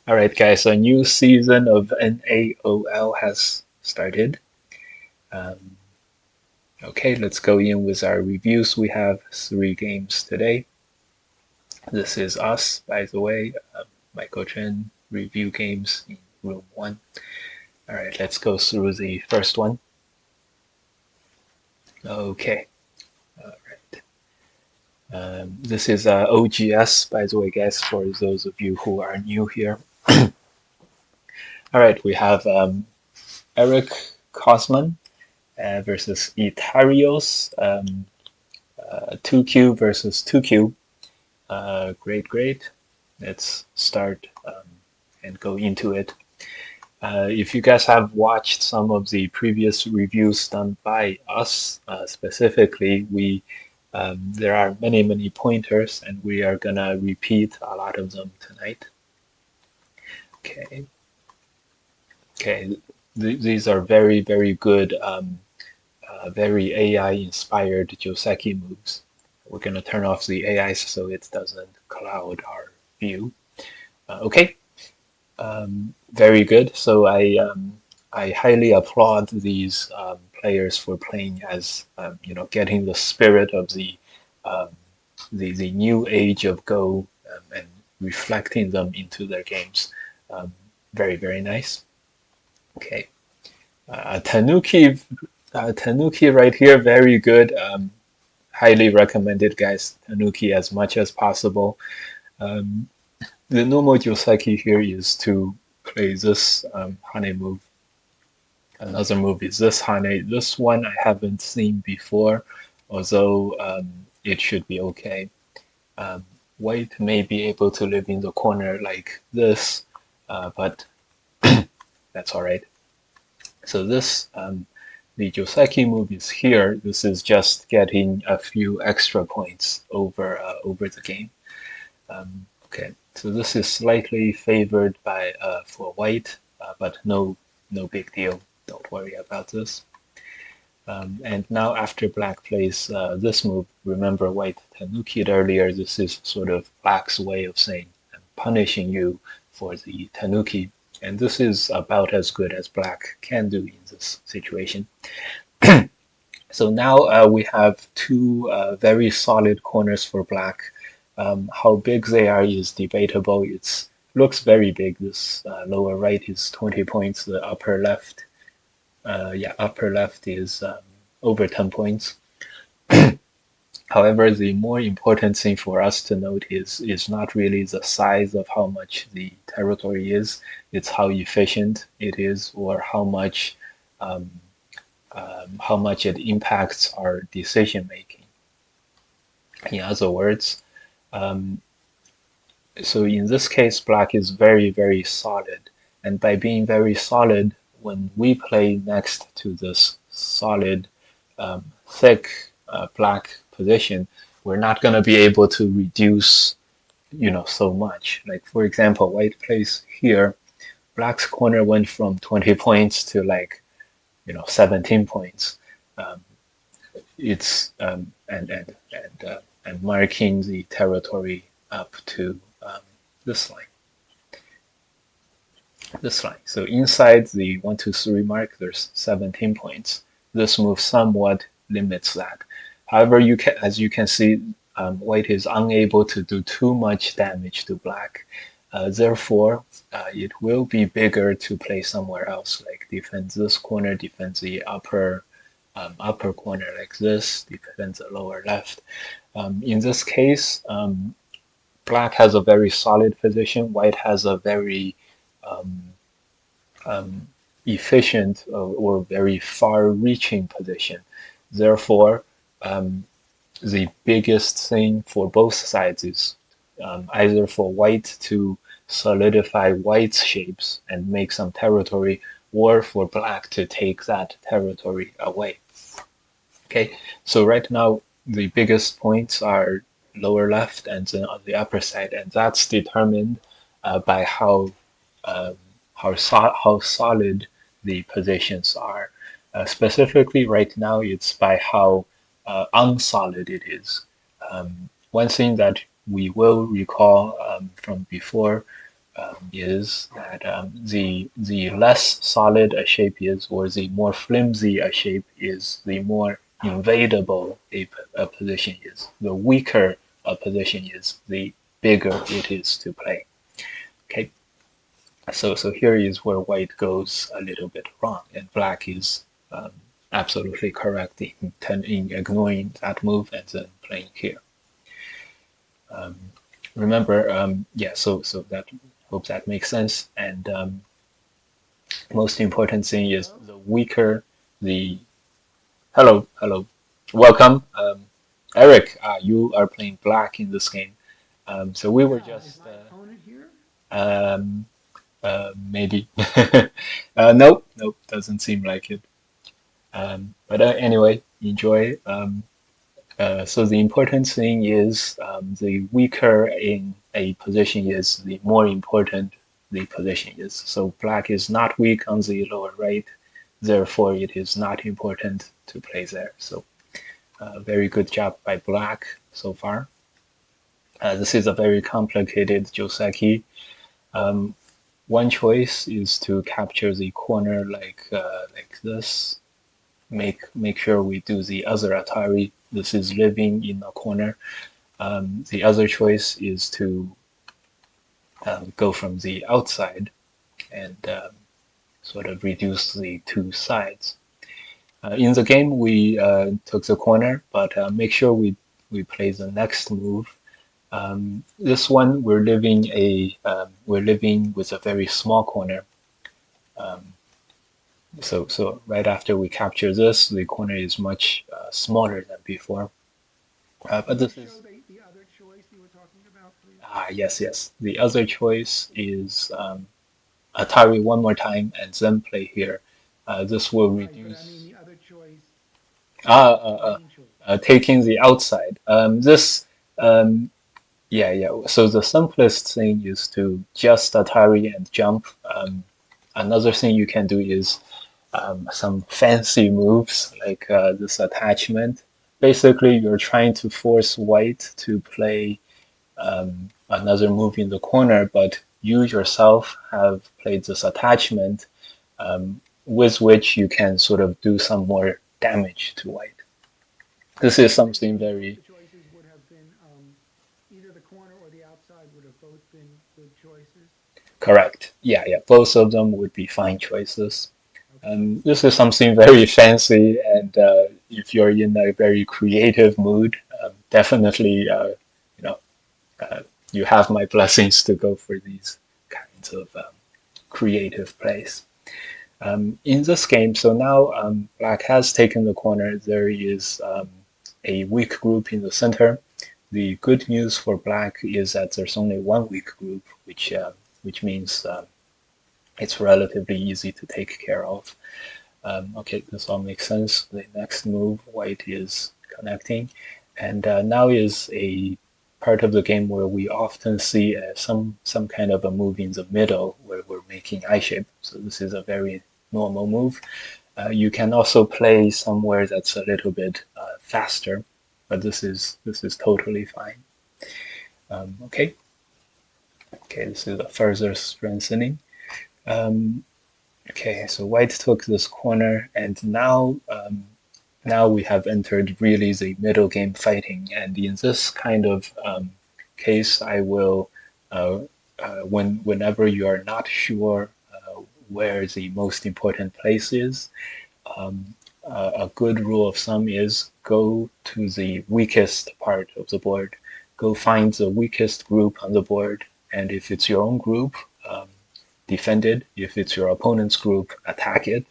All right, guys, a new season of NAOL has started. Um, okay, let's go in with our reviews. We have three games today. This is us, by the way, Michael Chen, review games in room one. All right, let's go through the first one. Okay, all right. This is OGS, by the way, guys, for those of you who are new here. All right, we have Eric Kosman versus Itarios. 2Q versus 2Q. Great. Let's start and go into it. If you guys have watched some of the previous reviews done by us, specifically, we there are many pointers, and we are gonna repeat a lot of them tonight. Okay. Okay. These are very good, very AI inspired Joseki moves. We're going to turn off the AI so it doesn't cloud our view. Okay, very good. So I highly applaud these players for playing as getting the spirit of um, the new age of Go and reflecting them into their games. Um, very nice. Okay, Tanuki Tanuki right here, very good. Highly recommended, guys. Tanuki as much as possible. Um, the normal Joseki here is to play this Hane move. Another move is this Hane. This one I haven't seen before, although it should be okay. Um, White may be able to live in the corner like this, but that's all right. So this the Joseki move is here. This is just getting a few extra points over the game. Okay, so this is slightly favored by for white, but no big deal. Don't worry about this. And now after black plays this move, remember white tanuki'd earlier. This is sort of black's way of saying I'm punishing you for the tanuki, and this is about as good as black can do in this situation. So now we have two very solid corners for black. How big they are is debatable. It looks very big. This lower right is 20 points. The upper left is over 10 points. However, the more important thing for us to note is not really the size of how much the territory is. It's how efficient it is, or um, how much it impacts our decision making. In other words, um, so in this case, black is very solid. And by being very solid, when we play next to this solid, thick black position, we're not going to be able to reduce, so much. Like, for example, white plays here, black's corner went from 20 points to 17 points. Um, it's and marking the territory up to this line. This line. So inside the 1, 2, 3 mark, there's 17 points. This move somewhat limits that. However, as you can see, white is unable to do too much damage to black. Therefore, it will be bigger to play somewhere else, like defend this corner, defend the upper corner like this, defend the lower left. In this case, black has a very solid position. White has a very um, efficient or very far-reaching position. Therefore, the biggest thing for both sides is either for white to solidify white's shapes and make some territory, or for black to take that territory away. Okay, so right now the biggest points are lower left and then on the upper side, and that's determined by um, how solid the positions are. Specifically, right now, it's by how unsolid it is. One thing that we will recall from before, is that the less solid a shape is, or the more flimsy a shape is, the more invadable a position is. The weaker a position is, the bigger it is to play. Okay, so here is where white goes a little bit wrong, and black is absolutely correct in ignoring that move and then playing here. Remember, yeah, so that hope that makes sense. And most important thing is the weaker the hello, welcome, Eric. You are playing black in this game. So we were just um, maybe nope, doesn't seem like it. But anyway, enjoy. So the important thing is the weaker in a position is, the more important the position is. So black is not weak on the lower right, therefore it is not important to play there. So very good job by black so far. This is a very complicated Joseki. Um, one choice is to capture the corner like this. Make sure we do the other Atari. This is living in a corner. The other choice is to go from the outside and sort of reduce the two sides. In the game, we took the corner, but make sure we play the next move. This one, we're living with a very small corner. So right after we capture this, the corner is much smaller than before. But this is yes. The other choice is Atari one more time and then play here. This will reduce taking the outside. This yeah. So the simplest thing is to just Atari and jump. Another thing you can do is some fancy moves like this attachment. Basically, you're trying to force white to play another move in the corner, but you yourself have played this attachment with which you can sort of do some more damage to white. This is something very correct. Yeah. Both of them would be fine choices. This is something very fancy, and if you're in a very creative mood, definitely, you know, uh, you have my blessings to go for these kinds of creative plays. In this game, so now black has taken the corner. There is a weak group in the center. The good news for black is that there's only one weak group, which means it's relatively easy to take care of. Okay, this all makes sense. The next move, white is connecting, and now is a part of the game where we often see some kind of a move in the middle where we're making I shape. So this is a very normal move. You can also play somewhere that's a little bit faster, but this is totally fine. Okay, this is a further strengthening. Okay, so white took this corner, and now we have entered really the middle game fighting. And in this kind of case, I will, whenever you are not sure where the most important place is, a good rule of thumb is go to the weakest part of the board. Go find the weakest group on the board, and if it's your own group, defend it. If it's your opponent's group, attack it.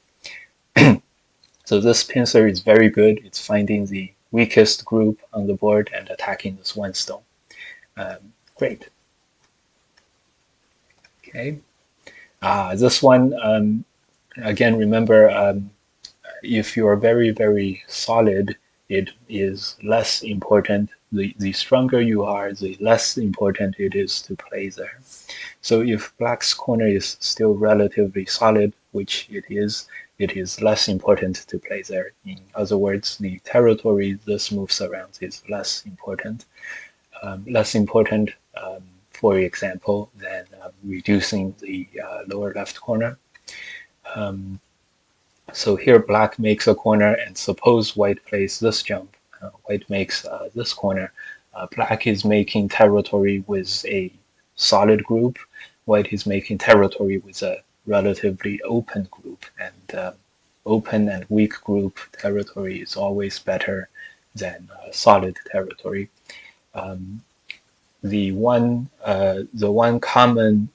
So this pincer is very good. It's finding the weakest group on the board and attacking this one stone. Great. Okay. This one, again, remember, if you're very solid, it is less important. The stronger you are, the less important it is to play there. So if black's corner is still relatively solid, which it is less important to play there. In other words, the territory this moves around is less important. Less important, for example, than reducing the lower left corner. Um, so here black makes a corner, and suppose white plays this jump. White makes this corner. Black is making territory with a solid group. White is making territory with a relatively open group, and open and weak group territory is always better than solid territory. Um, the one common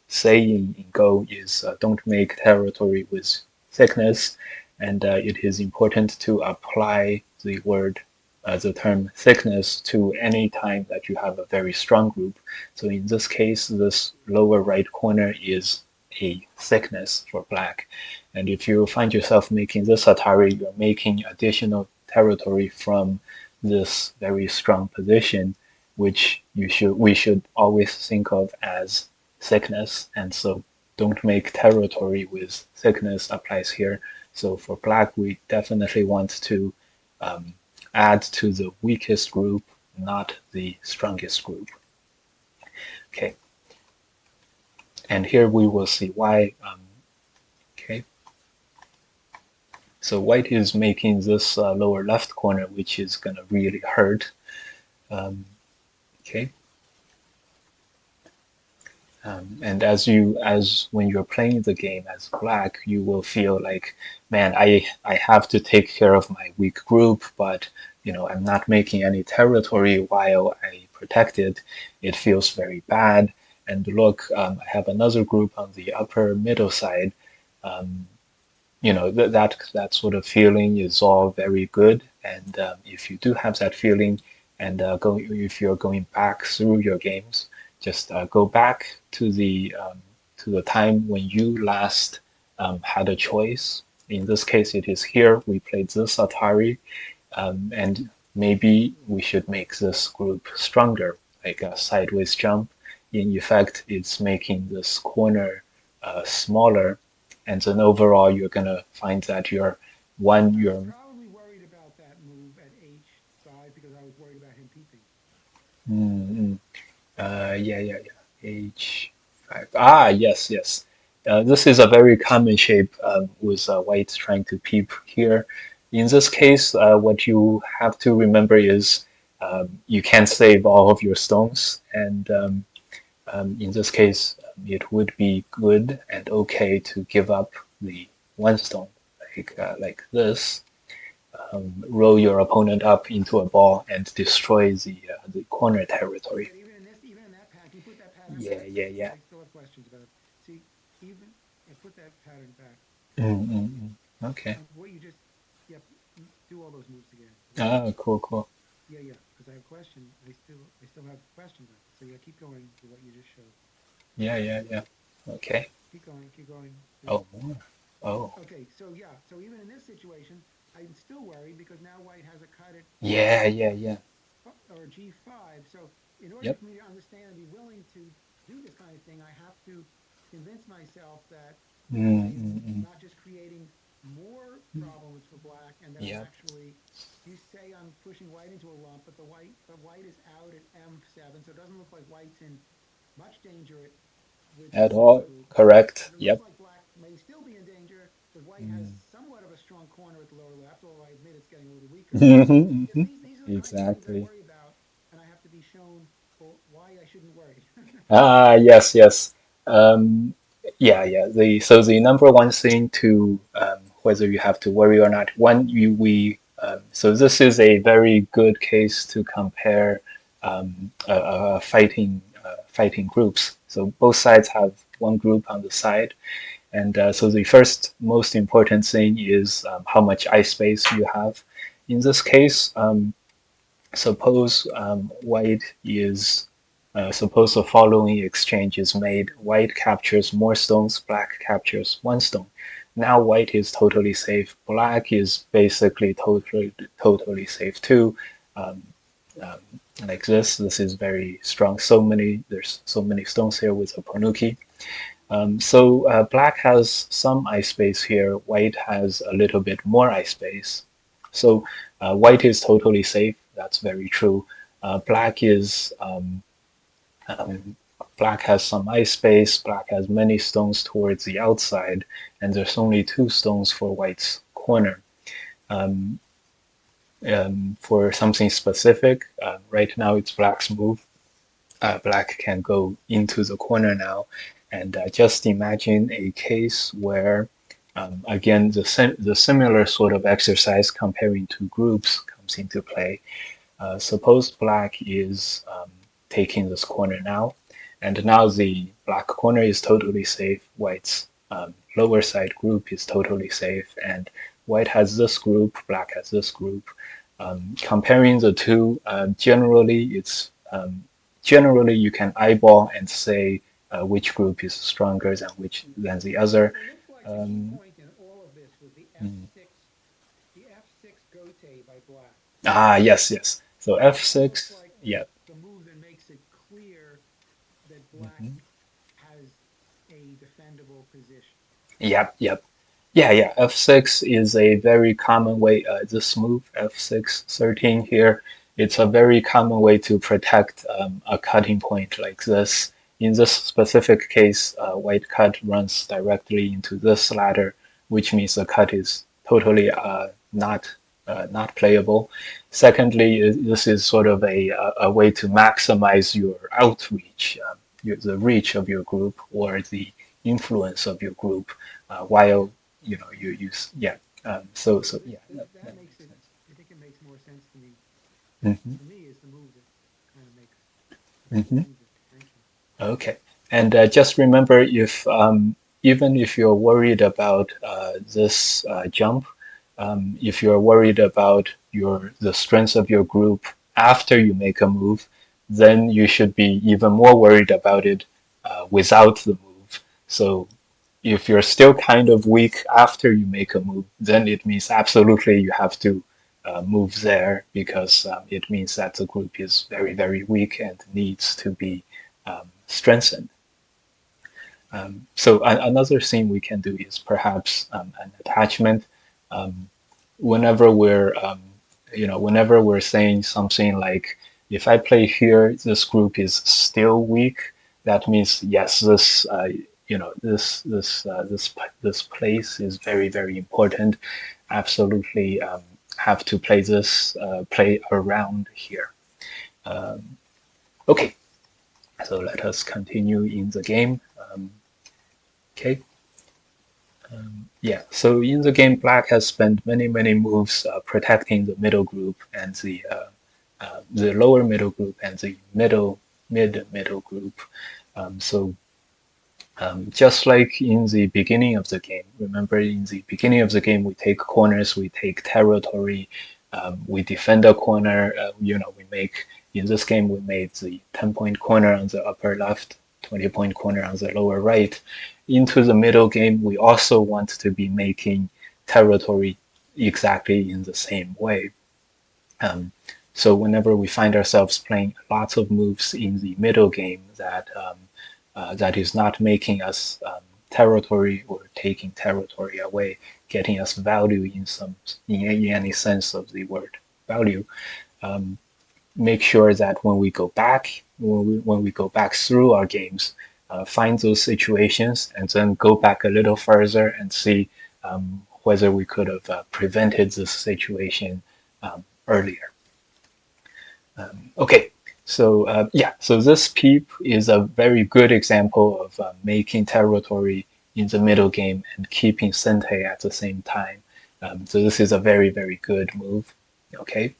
saying in Go is don't make territory with thickness, and it is important to apply the term thickness to any time that you have a very strong group. So in this case, this lower right corner is a thickness for black. And if you find yourself making this Atari, you're making additional territory from this very strong position, which we should always think of as thickness. And so don't make territory with thickness applies here. So for black, we definitely want to um, add to the weakest group, not the strongest group. Okay, and here we will see why. Okay, so white is making this lower left corner, which is going to really hurt. Okay, and as when you're playing the game as black, you will feel like, man, I have to take care of my weak group, but I'm not making any territory while I protect it. It feels very bad. And look, I have another group on the upper middle side. Um, that sort of feeling is all very good. And if you do have that feeling, and if you're going back through your games, just go back to the time when you last had a choice. In this case, it is here. We played this Atari, and maybe we should make this group stronger, like a sideways jump. In effect, it's making this corner smaller, and then overall you're gonna find that I was you're probably worried about that move at H5 because I was worried about him peeping. mm, yeah, H5. Ah, yes, yes. This is a very common shape with white trying to peep here. In this case, what you have to remember is you can't save all of your stones, and in this case, it would be good and okay to give up the one stone, like this. Roll your opponent up into a ball and destroy the corner territory. But even in that pattern, can you put that pattern Yeah, back? yeah, yeah. I still have questions about it. See, even put that pattern back. Okay. What you just, yep, do all those moves again. Okay. Ah, cool, cool. Yeah, because I have a question. I still have questions on it. So yeah, keep going with what you just showed. Yeah, yeah, yeah. Okay. Keep going. Keep going. Just Oh, more. Oh, okay. So yeah. So even in this situation, I'm still worried because now White has a cut at yeah, yeah, yeah. or G5. So in order Yep. for me to understand and be willing to do this kind of thing, I have to convince myself that Mm, I'm mm, mm. not just creating more problems for black and that I'm Yep. actually you say I'm pushing white into a lump, but white is out at M7, so it doesn't look like white's in much danger At with this all. group. Correct. But it looks Yep. like black may still be in danger because white has Mm. somewhat of a strong corner at the lower left, although I admit it's getting a little weaker. Mhm, Yeah, mhm. these are the kinds of things I Exactly. worry about, and I have to be shown why I shouldn't worry. Ah, yes, yes. Um, yeah, yeah. The number one thing to whether you have to worry or not, one you we so this is a very good case to compare fighting groups. So both sides have one group on the side, and so the first most important thing is how much ice space you have. In this case, suppose white is suppose the following exchange is made. White captures more stones, black captures one stone. Now white is totally safe. Black is basically totally safe too. Um, um, like this. This is very strong. There's so many stones here with a Ponuki. So black has some ice space here. White has a little bit more ice space. So white is totally safe. That's very true. Black is black has some ice space, black has many stones towards the outside, and there's only two stones for white's corner. Um, for something specific, right now it's black's move. Black can go into the corner now, and just imagine a case where, again, the similar sort of exercise comparing two groups comes into play. Suppose black is taking this corner now, and now the black corner is totally safe. White's lower side group is totally safe, and white has this group, black has this group. Comparing the two, generally you can eyeball and say which group is stronger than the other. It looks like the key Um, point in all of this was mm. the F6 gote by black. Yes, yes. So That looks f6, like yeah. the move that makes it clear that black Mhm. has a defendable position. Yep, yep. Yeah, yeah. F6 is a very common way, this move, F6 13 here, it's a very common way to protect a cutting point like this. In this specific case, white cut runs directly into this ladder, which means the cut is totally not playable. Secondly, this is sort of a way to maximize your outreach, the reach of your group or the influence of your group while you use yeah so yeah That that makes makes it. sense. I think it makes more sense to me. Hmm. To me, is the move that kind of makes Hmm. brings the distinction. Okay, and just remember, if even if you're worried about this jump, if you're worried about the strength of your group after you make a move, then you should be even more worried about it without the move. So if you're still kind of weak after you make a move, then it means absolutely you have to move there because it means that the group is very, very weak and needs to be strengthened. So another thing we can do is perhaps an attachment. Um, whenever whenever we're saying something like, if I play here, this group is still weak. That means yes, this place is very very important. Absolutely have to play around here. Um, okay, so let us continue in the game. Okay. Yeah, so in the game, Black has spent many, many moves protecting the middle group and the lower middle group and the middle group. So just like in the beginning of the game, remember in the beginning of the game, we take corners, we take territory, we defend a corner. In this game, we made the 10-point corner on the upper left, 20-point corner on the lower right. Into the middle game, we also want to be making territory exactly in the same way. Um, so whenever we find ourselves playing lots of moves in the middle game that is not making us territory or taking territory away, getting us value in any sense of the word value, um, make sure that when we go back through our games, find those situations and then go back a little further and see whether we could have prevented this situation earlier. Okay, so yeah, so this peep is a very good example of making territory in the middle game and keeping Sente at the same time. So this is a very, very good move. Okay,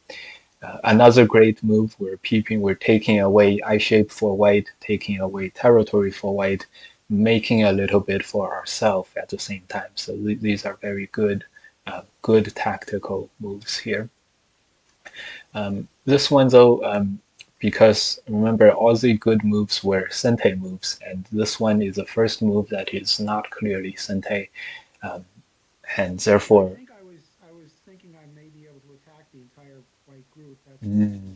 another great move, we're taking away eye shape for white, taking away territory for white, making a little bit for ourselves at the same time. So these are very good tactical moves here. This one though, because remember all the good moves were Sente moves, and this one is the first move that is not clearly Sente, um, and Yeah, I therefore, think I was thinking I may be able to attack the entire white group. That's why. mm,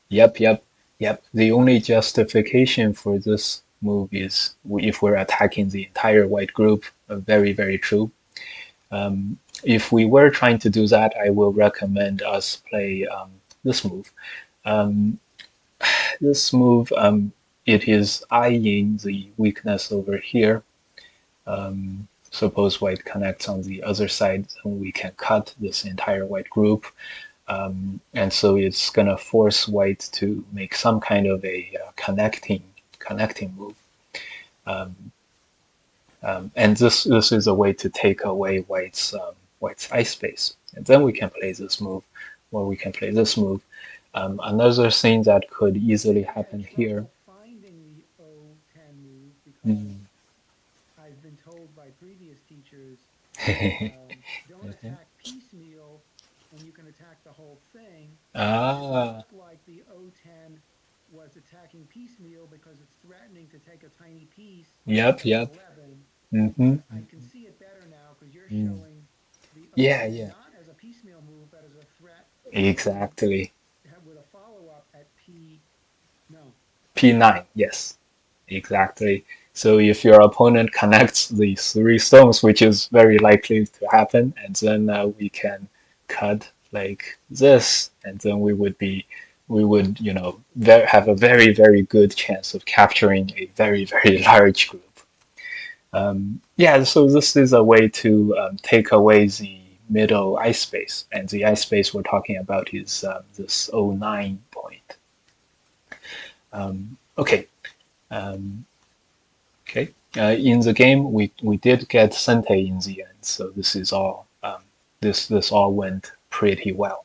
yep, yep, yep. The only justification for this move is if we're attacking the entire white group. Very, very true. If we were trying to do that, I will recommend us play this move. Um, this move. it is eyeing the weakness over here. Suppose white connects on the other side, then we can cut this entire white group. And so it's going to force white to make some kind of a connecting move. Um, and this is a way to take away white's ice space. And then we can play this move, or we can play this move. Another thing that could easily I had happen here. trouble finding the O10 move because Mm. I've been told by previous teachers, don't Mhm. attack piecemeal and you can attack the whole thing. And it Ah, looked like the O10 was attacking piecemeal because it's threatening to take a tiny piece yep, of the yep. 11. Hmm. But I can see it better now because you're Mm. showing the Yeah, O10 yeah, not as a piecemeal move, but as a threat to exactly. have with a follow up at P. No, P9, yes. Exactly. So if your opponent connects these three stones, which is very likely to happen, and then we can cut like this, and then we would, have a very, very good chance of capturing a very, very large group. Yeah, so this is a way to take away the middle ice space, and the ice space we're talking about is this O9 point. Okay. Um, Okay. In the game, we did get Sente in the end, so this all went pretty well.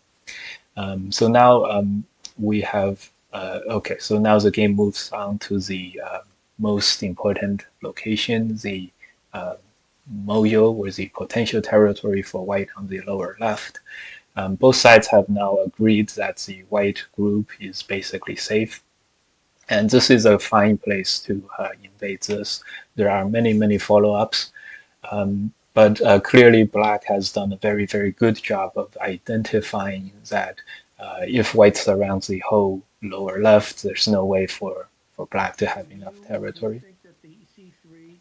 So now we have okay. So now the game moves on to the most important location, the uh, Moyo, or the potential territory for white on the lower left. Both sides have now agreed that the white group is basically safe, and this is a fine place to invade this. There are many, many follow-ups, but clearly Black has done a very, very good job of identifying that if White surrounds the whole lower left, there's no way for Black to have enough do you territory. think that the C3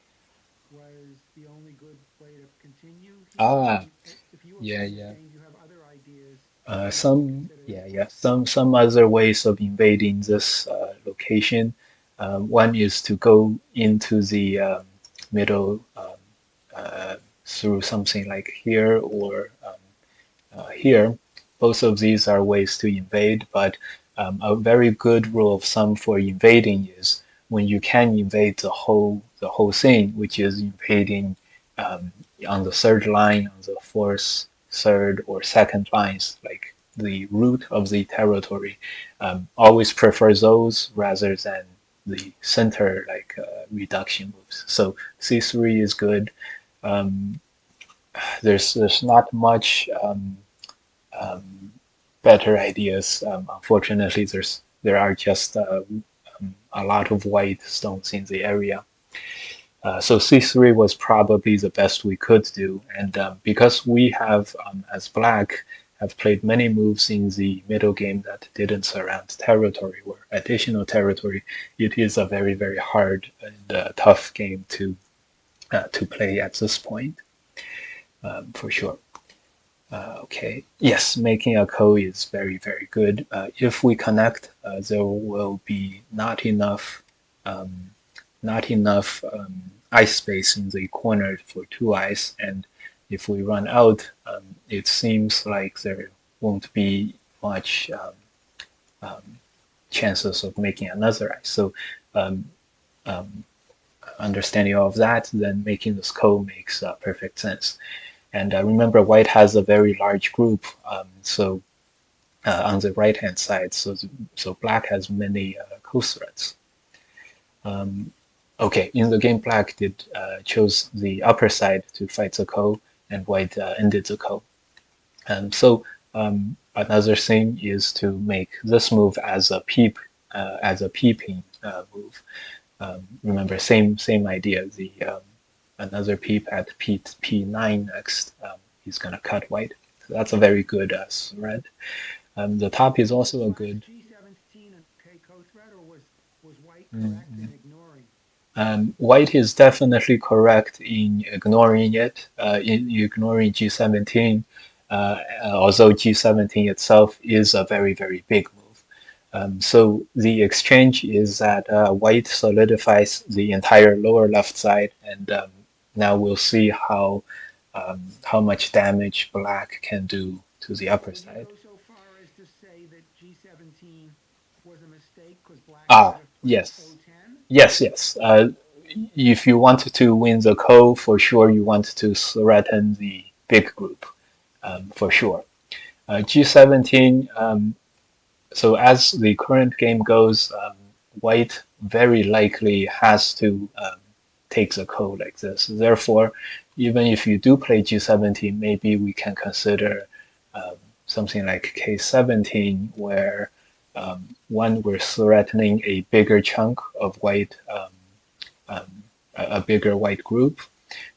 was the only good way to continue here? Ah, If you were yeah, playing this yeah. game, do you have other ideas that you would Some, consider? yeah, yeah. Some other ways of invading this location. One is to go into the middle uh, through something like here or here. Both of these are ways to invade, but a very good rule of thumb for invading is when you can invade the whole thing, which is invading um, on the third line, on the fourth, third, or second lines, like the root of the territory. Always prefer those rather than the center like reduction moves. So C3 is good. Um, there's not much better ideas. Unfortunately, there are just a lot of white stones in the area. So C3 was probably the best we could do, and because we have, as black, have played many moves in the middle game that didn't surround territory or additional territory, it is a very, very hard and tough game to play at this point, for sure. Okay. Yes, making a code is very, very good. If we connect, there will be um, not enough ice space in the corner for two eyes, and if we run out, it seems like there won't be much chances of making another eye. So, um, um, understanding all of that, then making this code makes perfect sense. And remember, white has a very large group, so on the right hand side. So black has many co-threads. Okay, in the game, black did chose the upper side to fight the co, and white ended the co. So another thing is to make this move as a peeping move. Remember, same idea. The another peep at P9 next is going to cut white. So that's a very good thread. The top is Was also a black's good. G17 an okay co-threat, or was white correct in Mm, ignoring? White is definitely correct in ignoring it, in ignoring G17, although G17 itself is a very, very big move. So the exchange is that white solidifies the entire lower left side, and now we'll see how much damage black can do to the upper Would you side. go so far as to say that G17 was a mistake because black should Ah, have played yes, O10? yes. If you wanted to win the ko, for sure you want to threaten the big group, for sure. G17. So as the current game goes, white very likely has to take the ko like this. Therefore, even if you do play G17, maybe we can consider um, something like K17, where one, we're threatening a bigger chunk of white, um, a bigger white group.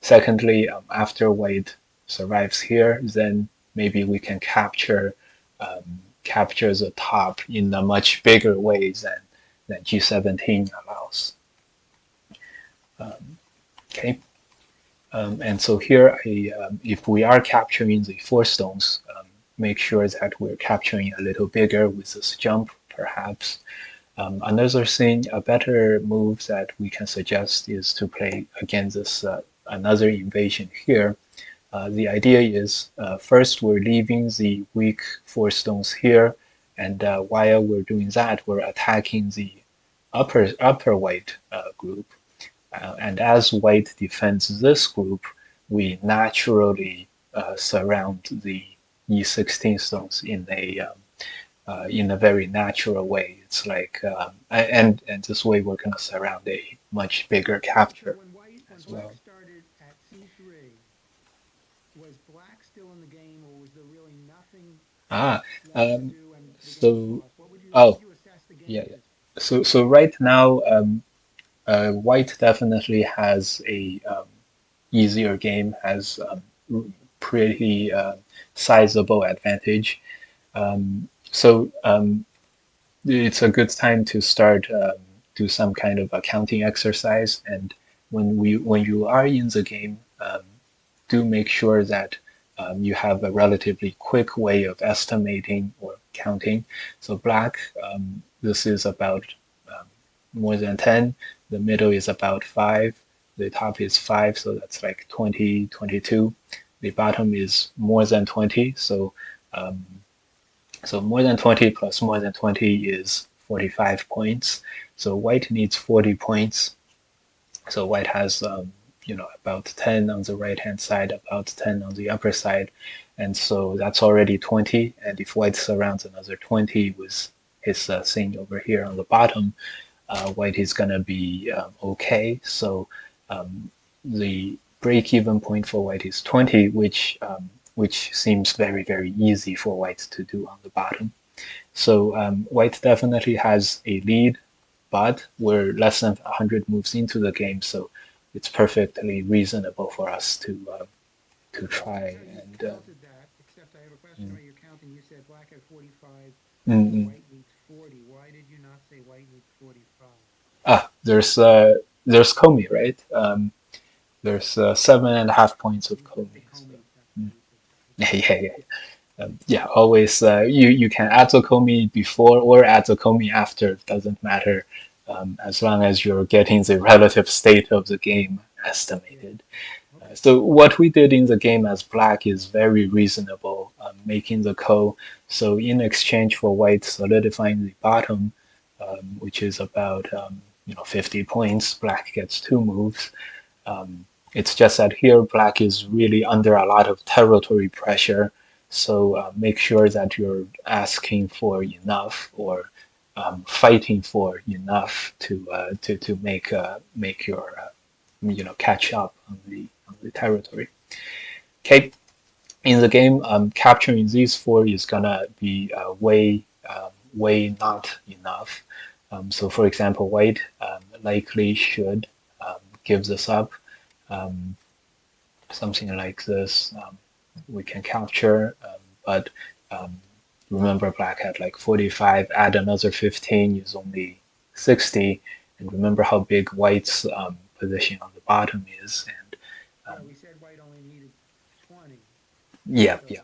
Secondly, after white survives here, then maybe we can capture the top in a much bigger way than G17 allows. Okay, and so here, if we are capturing the four stones, make sure that we're capturing a little bigger with this jump, perhaps. Another thing, a better move that we can suggest is to play against this another invasion here. The idea is first we're leaving the weak four stones here, and while we're doing that, we're attacking the upper white group. And as white defends this group, we naturally surround the E16 stones in a very natural way. It's like and this way we're going to surround a much bigger So capture when as black well. started at C3, was black still in the game, or was there really nothing Ah, left to um, do and the game was so lost? How would oh you assess the game yeah, at yeah. this point? So right now, white definitely has a easier game, has pretty sizable advantage. So it's a good time to start do some kind of accounting exercise. And when you are in the game, do make sure that you have a relatively quick way of estimating or counting. So black, this is about um, more than 10. The middle is about 5. The top is 5, so that's like 20, 22. The bottom is more than 20, um, so more than 20 plus more than 20 is 45 points. So white needs 40 points. So white has about 10 on the right hand side, about 10 on the upper side, and so that's already 20. And if white surrounds another 20 with his thing over here on the bottom, white is gonna be okay. So the break-even point for white is 20, which seems very easy for white to do on the bottom. So white definitely has a lead, but we're less than 100 moves into the game, so it's perfectly reasonable for us to Well, that's try how you and counted that, except I have a question mm, about your counting. You said black had 45 and mm. white needs 40. Why did you not say white needs 45? There's Comey, right? There's 7.5 points of You put the Comey. So Comey. That's why you said that. yeah, Okay. yeah. Yeah, always you can add Tokomi before or add Tokomi after, doesn't matter, as long as you're getting the relative state of the game Yeah. estimated. Okay. So what we did in the game as black is very reasonable, making the ko. So in exchange for white solidifying the bottom, which is about 50 points, black gets two moves. It's just that here black is really under a lot of territory pressure, so make sure that you're asking for enough or fighting for enough to make your catch up on the territory. Okay, in the game, capturing these four is gonna be way not enough. So, for example, white likely should give this up. Um, Something like this we can capture, but um, remember black had like 45, add another 15 is only 60, and remember how big white's position on the bottom is, and Yeah, um, we said white only needed 20. yeah, So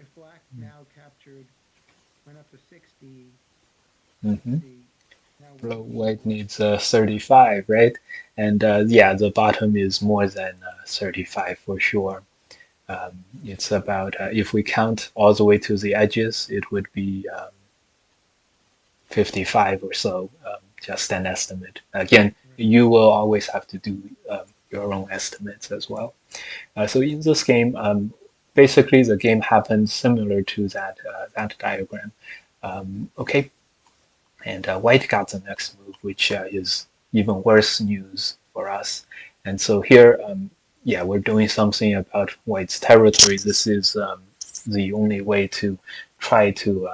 if black now captured, went up to 60, Hmm. See, now Low white needs white what? needs 35, right? And yeah, the bottom is more than 35 for sure. It's about, if we count all the way to the edges, it would be 55 or so, just an estimate. Again, Right, you will always have to do your own estimates as well. So in this game, basically the game happens similar to that diagram. Okay, and white got the next move, which is even worse news for us. And so here, yeah, we're doing something about white's territory. This is the only way to try to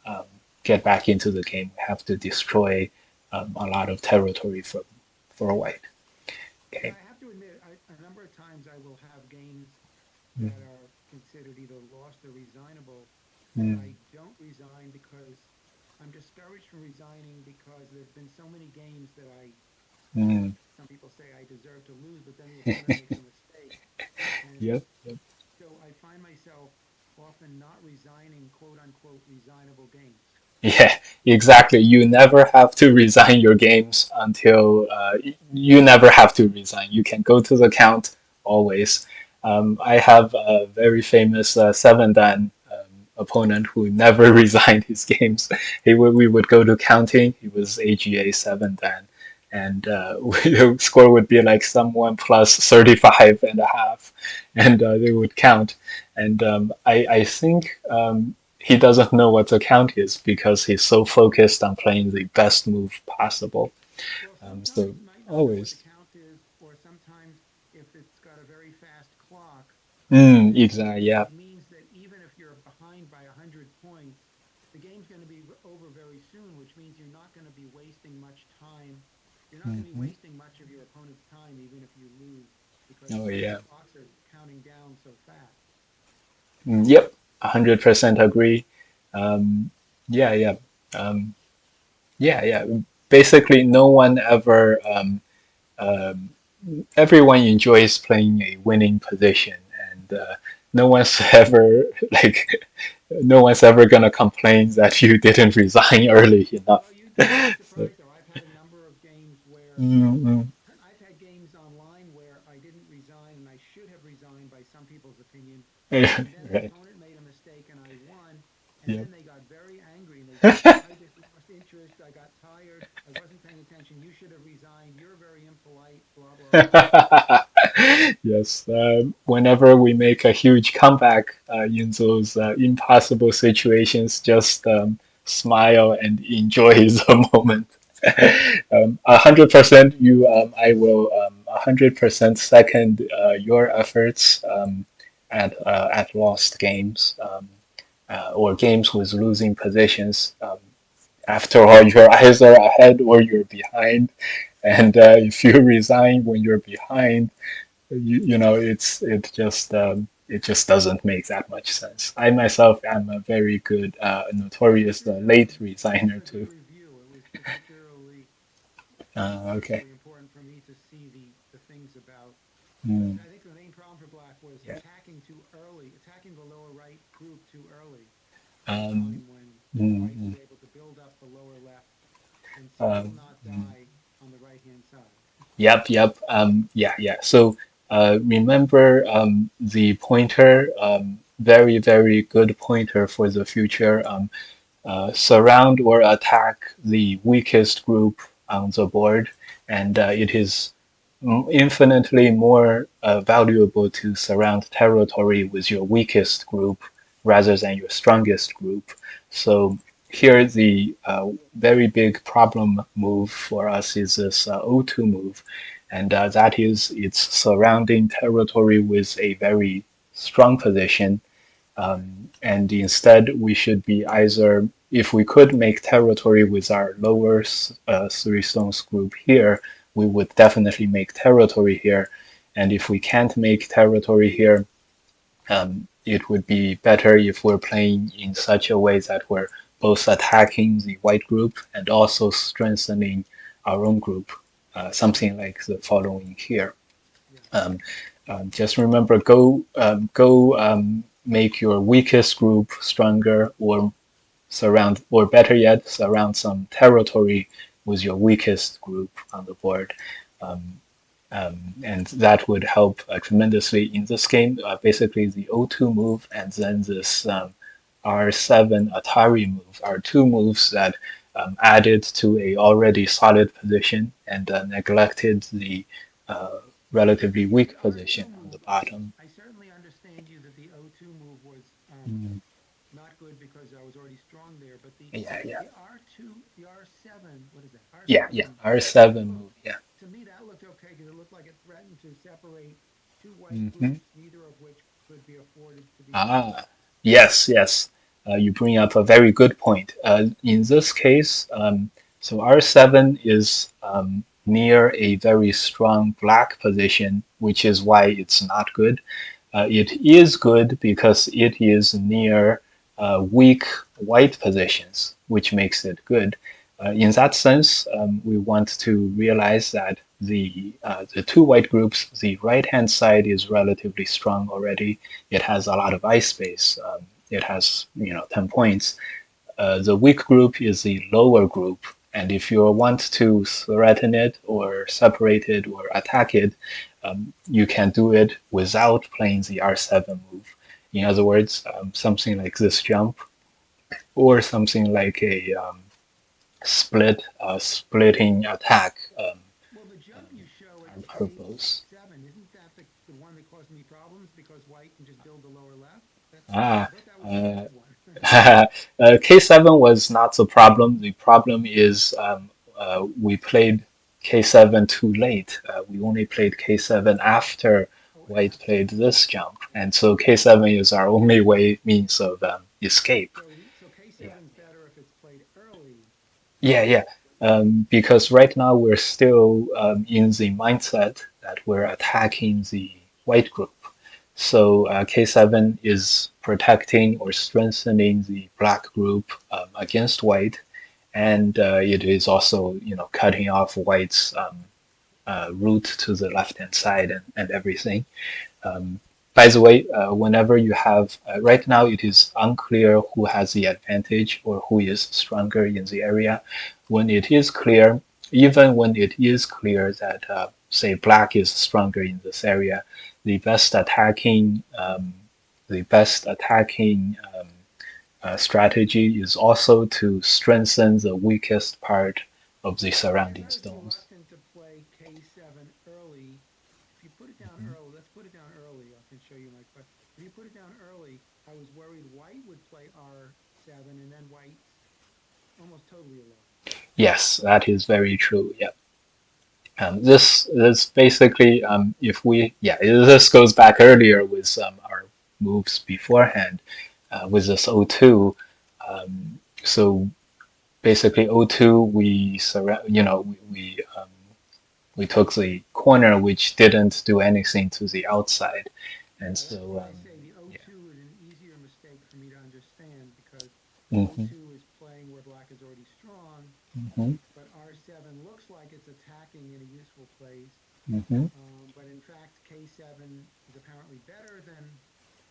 um, get back into the game. We have to destroy a lot of territory for white. yeah, Okay. I have to admit, a number of times I will have games Mm, that are considered either lost or resignable, and mm, I don't resign because I'm discouraged from resigning because there've been so many games that mm. some people say I deserve to lose, but then the opponent makes a mistake. And Yep. Yep. so I find myself often not resigning quote unquote resignable games. Yeah, exactly. You never have to resign your games until you never have to resign. You can go to the count always. I have a very famous seven dan opponent who never resigned his games. We would go to counting. He was AGA seven dan, and the score would be like someone plus 35 and a half, and they would count. And I think he doesn't know what the count is because he's so focused on playing the best move possible. Well, So sometimes you might not know what the always, count is, or sometimes if it's got a very fast clock, exactly, yeah, it means that even if you're behind by 100 points, the game's going to be over very soon, which means you're not going to be wasting much time. You're not going to be hmm, wasting much of your opponent's time, even if you lose, because oh the yeah, clocks are counting down so fast. yep, 100% agree. Um, yeah, yeah, um, yeah, yeah. Basically, no one ever. Um, Everyone enjoys playing a winning position, and no one's ever like no one's ever gonna complain that you didn't resign early enough. Well, you'd be So, surprised though. I've had a number of games where mm, I've had games online where I didn't resign and I should have resigned by some people's opinion. And then the right. opponent made a mistake and I won. And Yep. then they got very angry and they said, I just lost interest. I got tired. I wasn't paying attention. You should have resigned. You're very impolite, blah, blah, blah. Yes. Whenever we make a huge comeback in those impossible situations, just smile and enjoy the moment. 100%, you. I will 100% second your efforts at lost games or games with losing positions. After all, you're either ahead or you're behind, and if you resign when you're behind, you know it just doesn't make that much sense. I myself am a very good, Well, notorious late this was resigner a good too. review. It was Okay. particularly important for me to see the things about. Mm, I think the main problem for Black was yeah. attacking too early, attacking the lower right group too early at a Um, time when mm, White was mm, able to build up the lower left and still um, not mm. die on the right hand side. Yep, yep. Yeah, yeah. So remember the pointer, very, very good pointer for the future. Surround or attack the weakest group on the board, and it is infinitely more valuable to surround territory with your weakest group rather than your strongest group. So here the very big problem move for us is this O2 move, and that is it's surrounding territory with a very strong position, Right. and instead, we should be either, if we could make territory with our lower three stones group here, we would definitely make territory here. And if we can't make territory here, it would be better if we're playing in such a way that we're both attacking the white group and also strengthening our own group, something like the following here. Yes. Um, just remember, go make your weakest group stronger, or surround, or better yet, surround some territory with your weakest group on the board. Um, and that would help tremendously in this game. Basically, the O2 move and then this R7 Atari move are two moves that added to a already solid position and neglected the uh, relatively Okay, the weak R2 position on the move, bottom. I certainly understand you that the O2 move was Mm, not good because I was already strong there, but yeah, yeah, the R2, the R7, what is that? yeah. R7, that R7 looked move, yeah. to me that looked okay because it looked like it threatened to separate two white Hmm. groups, neither of which could be afforded to be Ah, attacked. yes, yes. You bring up a very good point. In this case, so R7 is near a very strong black position, which is why it's not good. It is good because it is near weak white positions, which makes it good. In that sense, we want to realize that the two white groups, the right hand side is relatively strong already. It has a lot of ice space. It has 10 points. The weak group is the lower group, and if you want to threaten it or separate it or attack it, you can do it without playing the R7 move. In other words, something like this jump or something like a splitting attack Well, the jump you show at are both. K7, isn't that the one that caused me problems because white can just build the lower left? I Ah, thought that was the uh, bad one. K7 was not the problem. The problem is we played K7 too late. We only played K7 after Oh, White played after. this jump, and so K7 is our only way means of escape. So Yeah, K7's better if it's played early. yeah. Because right now we're still in the mindset that we're attacking the White group. So K7 is protecting or strengthening the black group against white, and it is also cutting off white's route to the left hand side and everything. Um, by the way, whenever you have right now, it is unclear who has the advantage or who is stronger in the area. When it is clear, even when it is clear that say black is stronger in this area, the best attacking strategy is also to strengthen the weakest part of the See, I surrounding was stones. reluctant to play K7 early. If you put it down Mhm. early, let's put it down early. I can show you my question. If you put it down early, I was worried white would play R7 and then white's almost totally alone. Yes, that is very true. Yeah. This basically, if we, yeah, this goes back earlier with our moves beforehand with this O2. So basically, O2, we surround, we took the corner which didn't do anything to the outside, and Yeah, that's so why I say the yeah. O2 is an easier mistake for me to understand because Hmm. O2 is playing where black is already strong, Hmm. but R7 looks like it's attacking in a useful place. Hmm. But in fact, K7 is apparently better than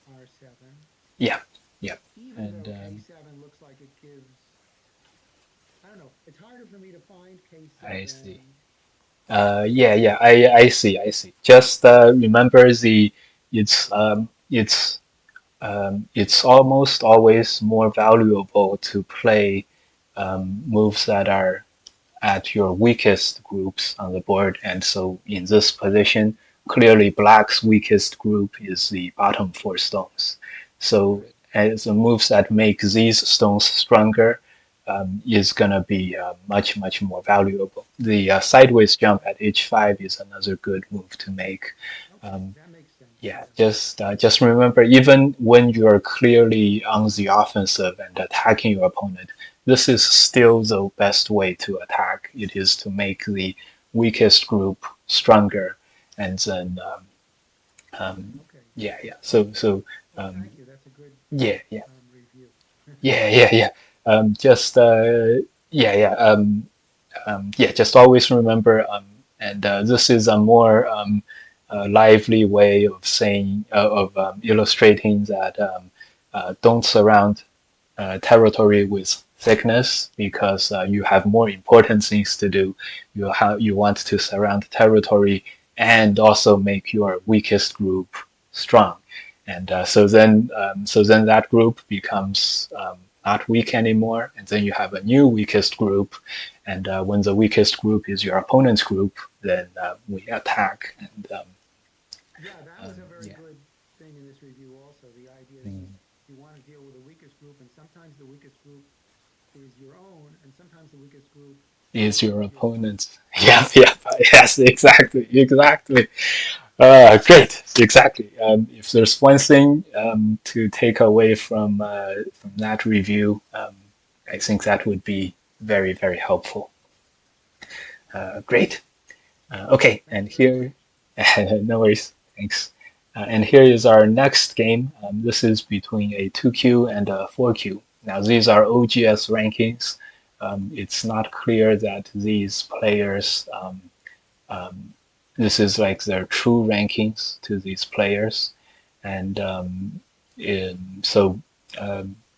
R7, Yeah, yeah, even and though K7 looks like it gives, I don't know, it's harder for me to find I see. K7. Yeah, I see, I see. Just remember it's um, it's it's almost always more valuable to play moves that are at your weakest groups on the board. And so in this position, clearly black's weakest group is the bottom four stones. So Right. as the moves that make these stones stronger is going to be much, much more valuable. The sideways jump at h5 is another good move to make. Okay, Um, that makes sense. yeah, Yeah. just remember, even when you're clearly on the offensive and attacking your opponent, this is still the best way to attack. It is to make the weakest group stronger, and then Okay. yeah. So Well, um, thank you. That's a good yeah, yeah, review. yeah. Just yeah. Yeah, just always remember, and this is a more lively way of saying of illustrating that don't surround. territory with thickness because you have more important things to do. You want to surround territory and also make your weakest group strong, and so then that group becomes not weak anymore, and then you have a new weakest group, and when the weakest group is your opponent's group, then we attack, and Yeah, that was a very yeah, good thing in this review also. The idea that you want to deal with the weakest group, and sometimes the weakest group is your own, and sometimes the weakest group is your is your opponent. opponent. Yeah, yeah, yes, exactly, exactly. Great, exactly. If there's one thing to take away from that review, I think that would be very, very helpful. Great. Okay, Thank and you very here, much. no worries, thanks. And here is our next game. This is between a 2Q and a 4Q. Now, these are OGS rankings. It's not clear that these players um, this is like their true rankings to these players. And so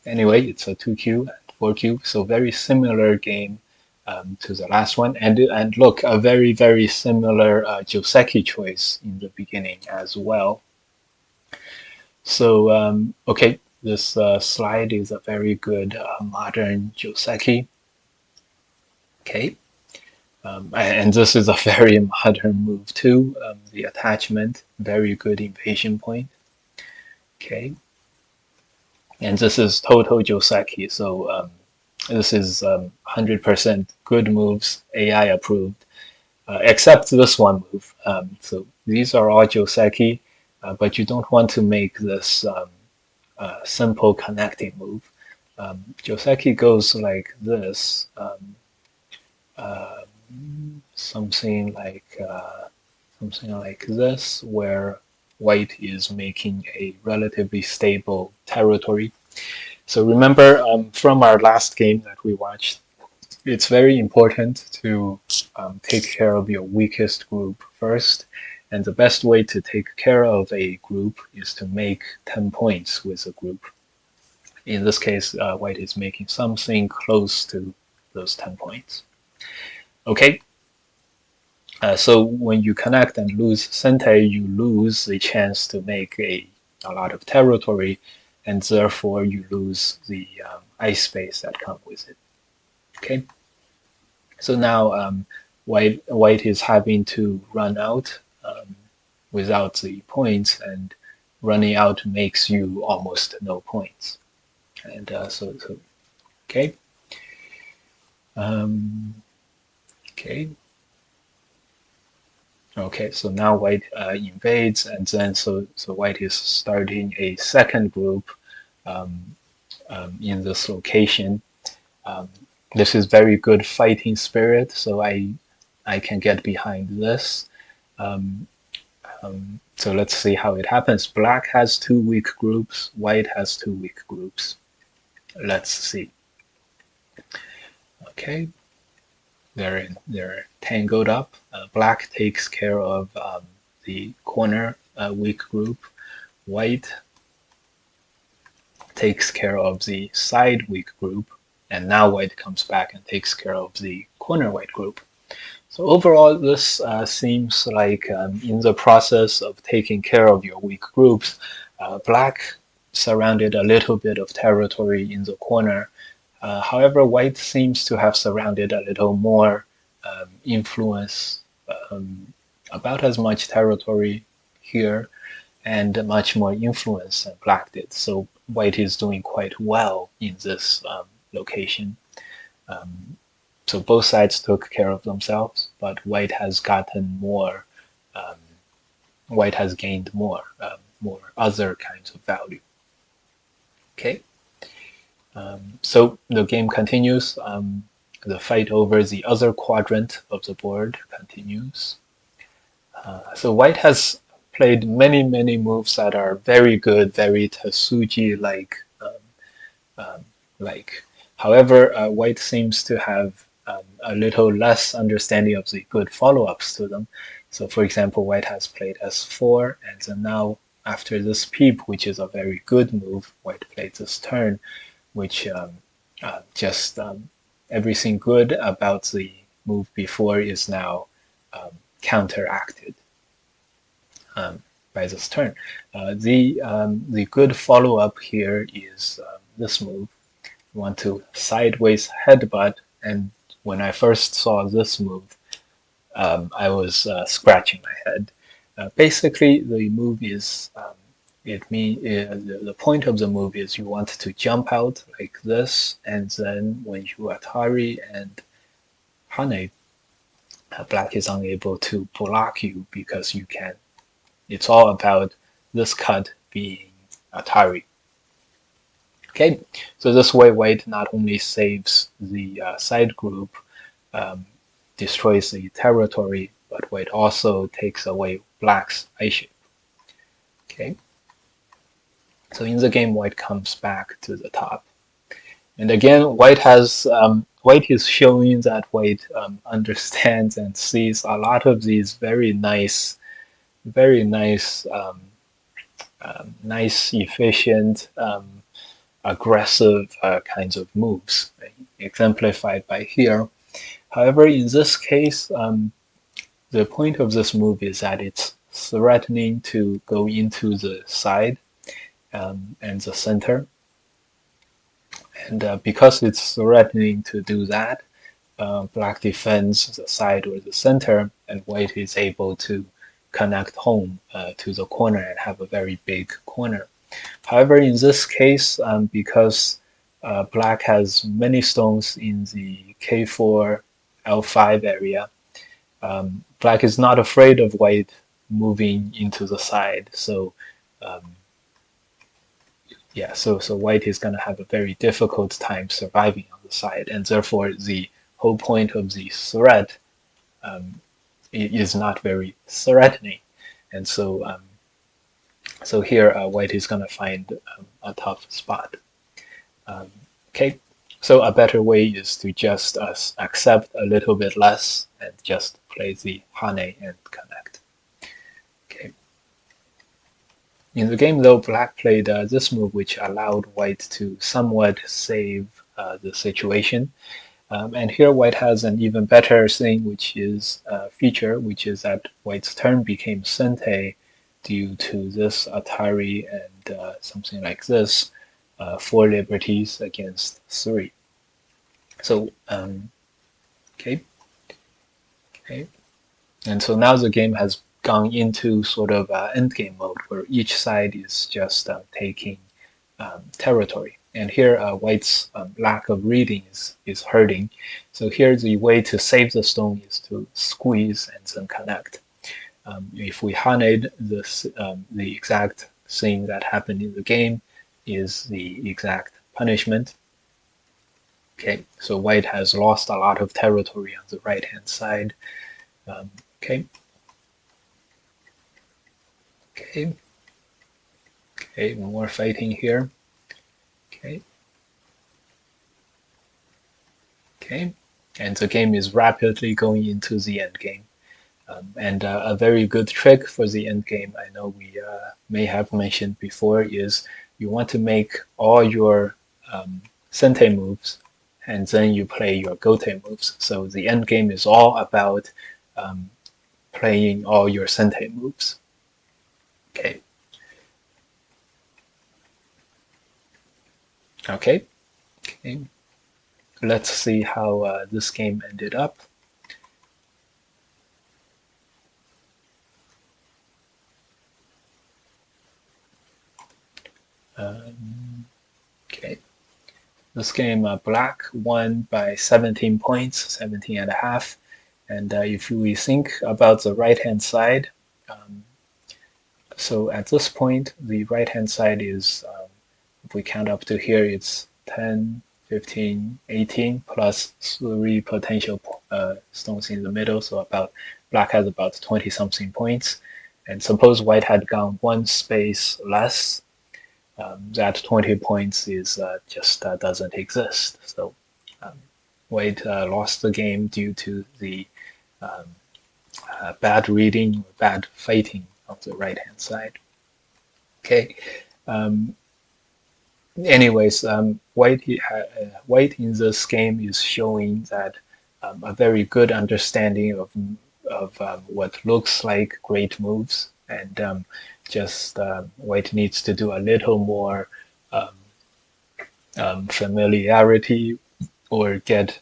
anyway, it's a 2Q and 4Q, so very similar game to the last one. And look, a very, very similar Joseki choice in the beginning as well. So, okay, this slide is a very good modern Joseki. Okay, and this is a very modern move too. The attachment, very good invasion point. Okay, and this is total Joseki, so this is 100% good moves, AI approved, except this one move. So these are all Joseki, but you don't want to make this simple connecting move. Joseki goes like this, uh, something like something like this, where white is making a relatively stable territory. So remember from our last game that we watched, it's very important to take care of your weakest group first. And the best way to take care of a group is to make 10 points with a group. In this case, white is making something close to those 10 points. Okay, so when you connect and lose Sente, you lose the chance to make a lot of territory, and therefore you lose the ice space that come with it. Okay, so now white is having to run out without the points, and running out makes you almost no points. And so okay, um, okay, okay. So now white invades, and then so white is starting a second group um, in this location. Um, this is very good fighting spirit, so I can get behind this. Um, so let's see how it happens. Black has two weak groups, white has two weak groups. Let's see. Okay, they're tangled up. Black takes care of the corner weak group. White takes care of the side weak group, and now white comes back and takes care of the corner white group. So overall, this seems like in the process of taking care of your weak groups, black surrounded a little bit of territory in the corner. However, white seems to have surrounded a little more influence, um, about as much territory here, and much more influence than black did. So white is doing quite well in this location. Um, so both sides took care of themselves, but white has gotten more. Um, white has gained more other kinds of value. Okay, so the game continues. The fight over the other quadrant of the board continues. So white has played many moves that are very good, very Tatsuji um, like. However, white seems to have a little less understanding of the good follow-ups to them. So, for example, white has played s4, and then now after this peep, which is a very good move, white played this turn. which just everything good about the move before is now um, counteracted by this turn. The good follow up here is this move. You want to sideways headbutt, and when I first saw this move, I was scratching my head. Basically, the move is the point of the move is you want to jump out like this, and then when you Atari and Hane, Black is unable to block you because you can. It's all about this cut being Atari. Okay, so this way White not only saves the side group, um, destroys the territory, but White also takes away Black's I shape. Okay, so in the game, White comes back to the top. And again, White is showing that White understands and sees a lot of these very nice, nice, efficient, aggressive kinds of moves, right? Exemplified by here. However, in this case, the point of this move is that it's threatening to go into the side and the center. And because it's threatening to do that, Black defends the side or the center, and White is able to connect home to the corner and have a very big corner. However, in this case, because Black has many stones in the K4, L5 area, Black is not afraid of White moving into the side. So um, yeah, so White is going to have a very difficult time surviving on the side, and therefore the whole point of the threat um, is not very threatening, and so here White is going to find a tough spot. Um, okay, so a better way is to just accept a little bit less and just play the Hane and connect. Okay. In the game, though, Black played this move, which allowed White to somewhat save the situation. And here, White has an even better thing, which is feature, which is that White's turn became Sente due to this Atari and something like this, 4 liberties against 3. So, okay, okay. And so now the game has gone into sort of endgame mode where each side is just taking territory. And here, White's lack of reading is hurting. So here, the way to save the stone is to squeeze and then connect. If we hunted this, the exact thing that happened in the game is the exact punishment. Okay, so White has lost a lot of territory on the right-hand side. Okay, okay, okay, more fighting here. Okay, okay, and the game is rapidly going into the end game. And a very good trick for the end game, I know we may have mentioned before, is you want to make all your Sente moves, and then you play your Gote moves. So the end game is all about um, playing all your Sente moves. Okay. Okay. Okay. Let's see how this game ended up. Okay. This game, Black won by 17 points, 17 and a half. And if we think about the right-hand side, um, so at this point, the right-hand side is, if we count up to here, it's 10, 15, 18, plus 3 potential stones in the middle. So about Black has about 20-something points. And suppose White had gone one space less, that 20 points is just doesn't exist. So um, White lost the game due to the um, bad reading or bad fighting of the right hand side. Okay, um, anyways, white in this game is showing that a very good understanding of what looks like great moves, and just white needs to do a little more um, familiarity or get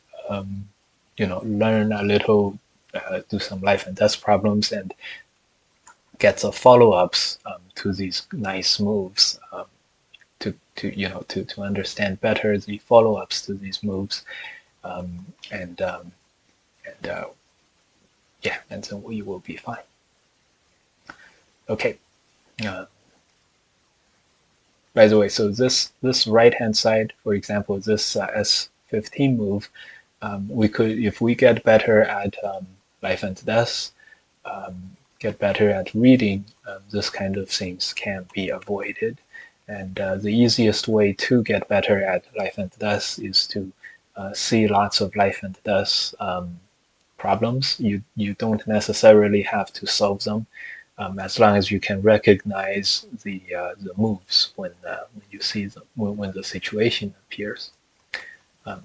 learn a little, do some life and death problems, and get the follow-ups to these nice moves, to understand better the follow-ups to these moves, um, and and yeah, and then we will be fine. Okay. Uh, by the way, so this right hand side, for example, this S15 move, we could, if we get better at life and death, get better at reading, this kind of things can be avoided. And the easiest way to get better at life and death is to see lots of life and death problems. You don't necessarily have to solve them, as long as you can recognize the moves when you see them, when the situation appears.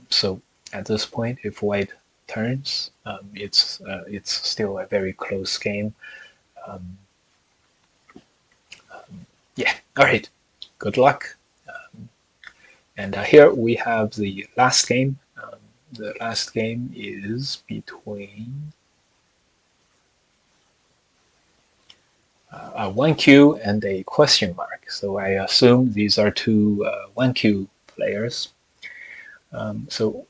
So at this point, if white turns, it's still a very close game. Um, yeah. All right. Good luck. And here we have the last game. The last game is between a 1Q and a question mark. So I assume these are two 1Q players. So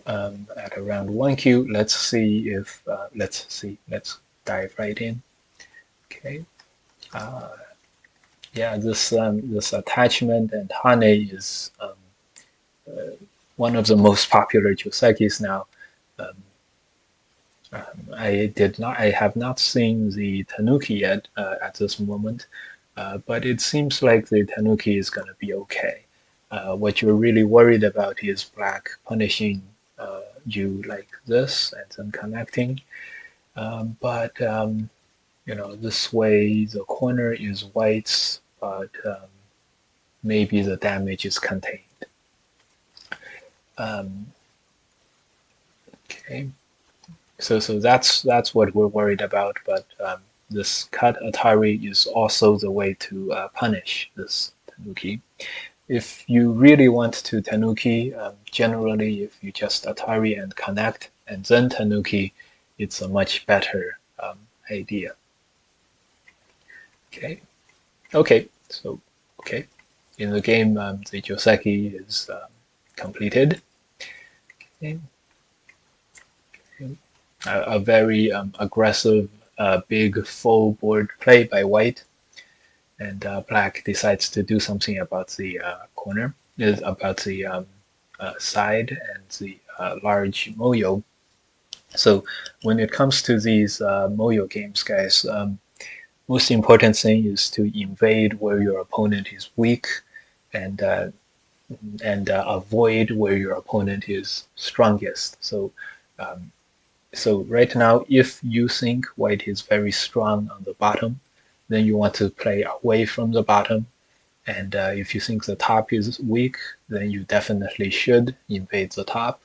at around 1Q, let's see if, let's dive right in. Okay. Uh, yeah, this attachment and Hane is one of the most popular Josekis now. Um, I have not seen the Tanuki yet at this moment, but it seems like the Tanuki is going to be okay. What you're really worried about is black punishing you like this and then connecting. But this way the corner is white's, but maybe the damage is contained. Um, okay. So that's what we're worried about. But this cut Atari is also the way to punish this Tanuki. If you really want to Tanuki, generally if you just Atari and connect and then Tanuki, it's a much better idea. Okay. Okay. So okay. In the game, the Joseki is completed. Okay. A very aggressive, big full board play by white, and black decides to do something about the corner, is about the side and the large moyo. So when it comes to these moyo games, guys, most important thing is to invade where your opponent is weak, and avoid where your opponent is strongest. Um, So right now, if you think white is very strong on the bottom, then you want to play away from the bottom. And if you think the top is weak, then you definitely should invade the top.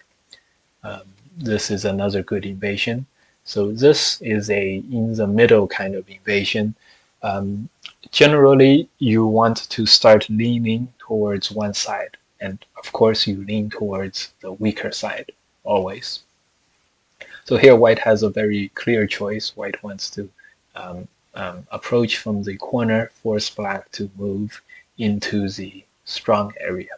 Um, this is another good invasion. So this is a in the middle kind of invasion. Um, Generally, you want to start leaning towards one side. And of course, you lean towards the weaker side always. So here white has a very clear choice. White wants to approach from the corner, force black to move into the strong area.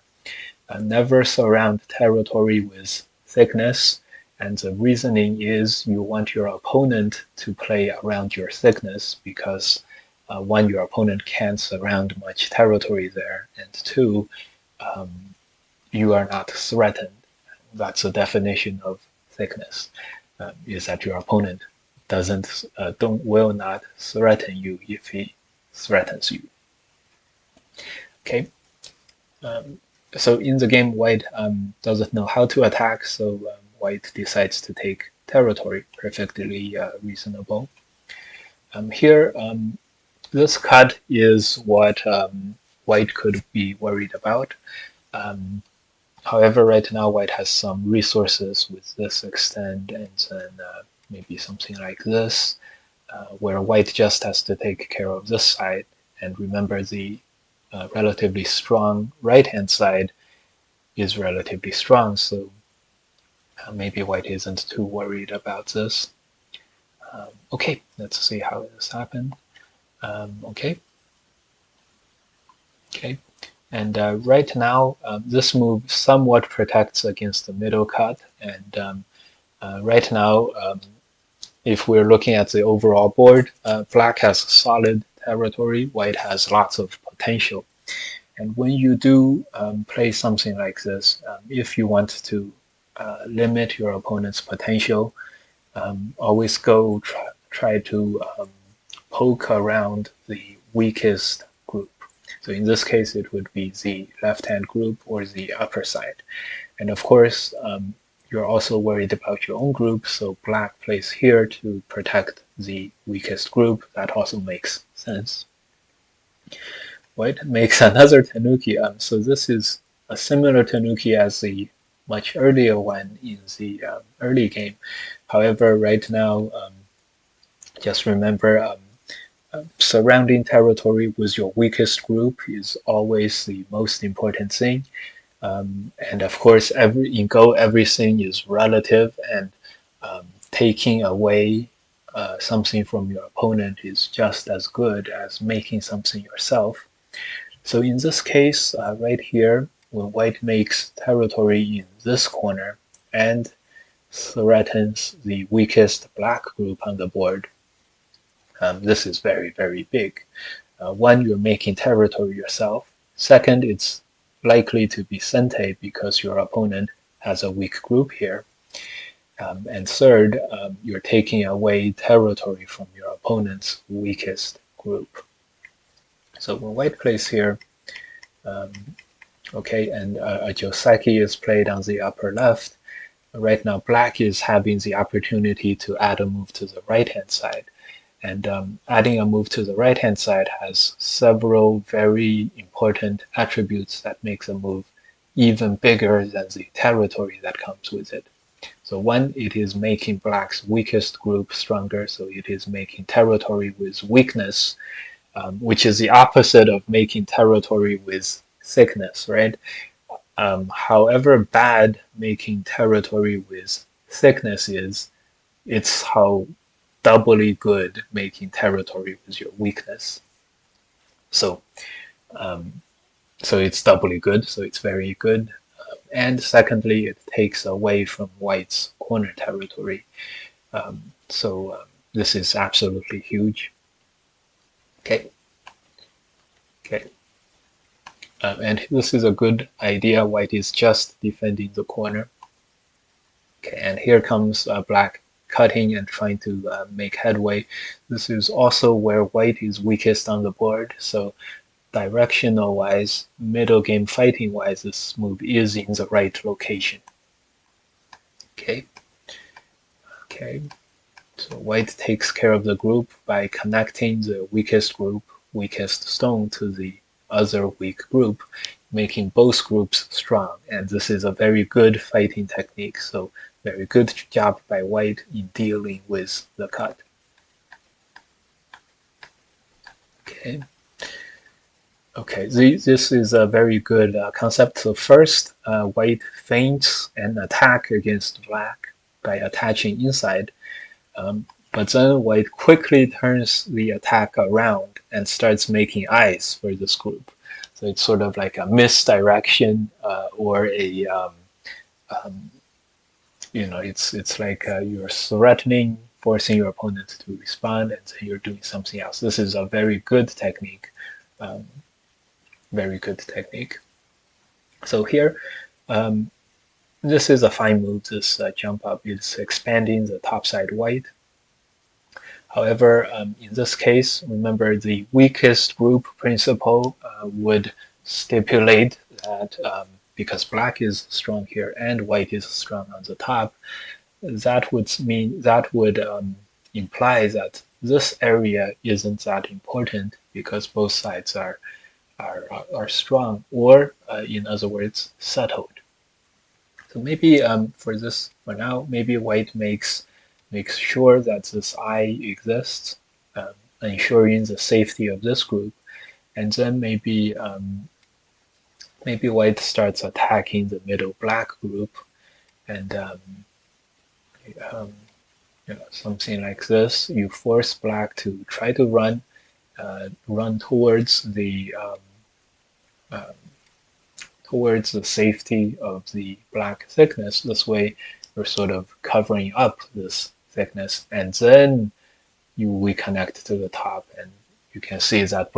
Never surround territory with thickness. And the reasoning is you want your opponent to play around your thickness because one, your opponent can't surround much territory there, and two, um, you are not threatened. That's the definition of thickness, is that your opponent doesn't don't will not threaten you if he threatens you. Okay. Um, so in the game, white doesn't know how to attack, so white decides to take territory. Perfectly reasonable. Here, this cut is what white could be worried about. Um, However, right now white has some resources with this extend and then maybe something like this, where white just has to take care of this side. And remember, the relatively strong right-hand side is relatively strong, so maybe white isn't too worried about this. Okay, let's see how this happened. Okay, okay. And right now, this move somewhat protects against the middle cut. And right now, if we're looking at the overall board, black has solid territory, white has lots of potential. And when you do play something like this, if you want to limit your opponent's potential, always go try to poke around the weakest group. So in this case, it would be the left-hand group or the upper side. And of course, you're also worried about your own group, so black plays here to protect the weakest group. That also makes sense. White makes another tanuki. So this is a similar tanuki as the much earlier one in the early game. However, right now, just remember surrounding territory with your weakest group is always the most important thing. And of course, in Go, everything is relative, and taking away something from your opponent is just as good as making something yourself. So in this case, right here, when white makes territory in this corner and threatens the weakest black group on the board, this is very, very big. One, you're making territory yourself. Second, it's likely to be sente because your opponent has a weak group here. And third, you're taking away territory from your opponent's weakest group. So when white plays here, okay, and a Joseki is played on the upper left. Right now, black is having the opportunity to add a move to the right-hand side. And adding a move to the right-hand side has several very important attributes that makes a move even bigger than the territory that comes with it. So one, it is making black's weakest group stronger, so it is making territory with weakness, which is the opposite of making territory with thickness, right? However bad making territory with thickness is, it's how doubly good making territory with your weakness. So, um, so it's doubly good. So it's very good. And secondly, it takes away from white's corner territory. So this is absolutely huge. Okay. Okay. And this is a good idea. White is just defending the corner. Okay, and here comes black cutting and trying to make headway. This is also where white is weakest on the board. So directional wise, middle game fighting wise, this move is in the right location. Okay. Okay. So white takes care of the group by connecting the weakest group, weakest stone, to the other weak group, making both groups strong. And this is a very good fighting technique. So very good job by white in dealing with the cut. Okay. Okay, this is a very good concept. So first, white feints an attack against black by attaching inside. But then white quickly turns the attack around and starts making eyes for this group. So it's sort of like a misdirection or a it's like you're threatening, forcing your opponent to respond, and then you're doing something else. This is a very good technique. Um, Very good technique. So here, um, this is a fine move. This jump up is expanding the topside white. However, in this case, remember the weakest group principle would stipulate that because black is strong here and white is strong on the top, that would imply that this area isn't that important because both sides are are strong, or in other words, settled. So maybe for now, maybe white makes sure that this I exists, um, ensuring the safety of this group, and then maybe white starts attacking the middle black group, and um, something like this. You force black to try to run uh, towards the safety of the black thickness. This way, you're sort of covering up this thickness, and then we connect to the top, and you can see that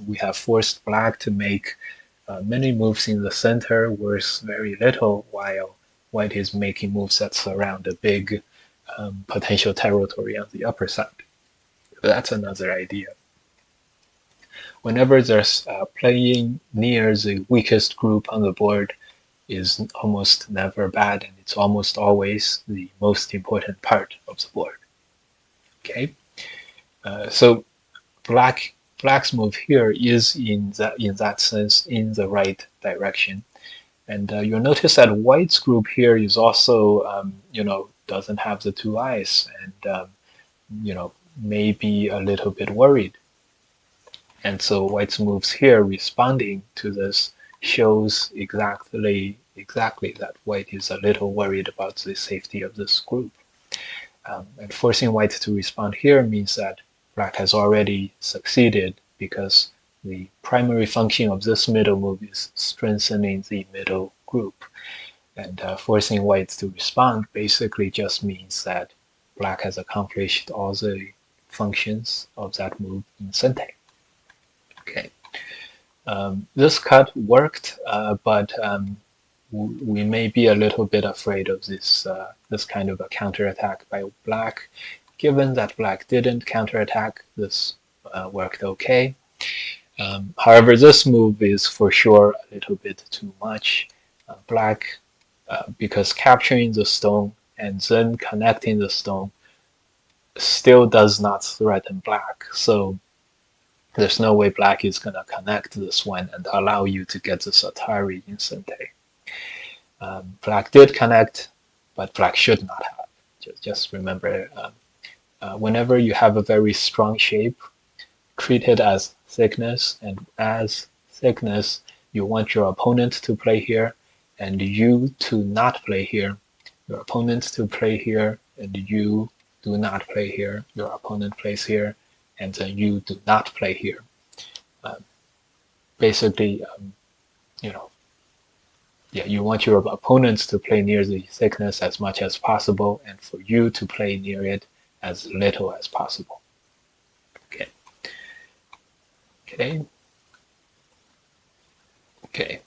we have forced black to make many moves in the center worth very little, while white is making moves that surround a big potential territory on the upper side. That's another idea. Whenever there's playing near the weakest group on the board is almost never bad, and it's almost always the most important part of the board. Okay, so black's move here is in that sense in the right direction. And you'll notice that white's group here is also, doesn't have the two eyes, and may be a little bit worried. And so white's moves here, responding to this, shows exactly that white is a little worried about the safety of this group. And forcing white to respond here means that black has already succeeded because the primary function of this middle move is strengthening the middle group. And forcing white to respond basically just means that black has accomplished all the functions of that move in Sente. Okay, this cut worked, but we may be a little bit afraid of this kind of a counterattack by black. Given that black didn't counterattack, this worked okay. However, this move is for sure a little bit too much. Black, because capturing the stone and then connecting the stone still does not threaten black. So there's no way black is going to connect this one and allow you to get this Atari instantly. Black did connect, but black should not have. Just remember, whenever you have a very strong shape, treat it as thickness, and as thickness, you want your opponent to play here, and you to not play here. Your opponent to play here, and you do not play here. Your opponent plays here, and then you do not play here. Um, Basically, you know, yeah, you want your opponents to play near the thickness as much as possible, and for you to play near it as little as possible. Okay. Okay. Okay.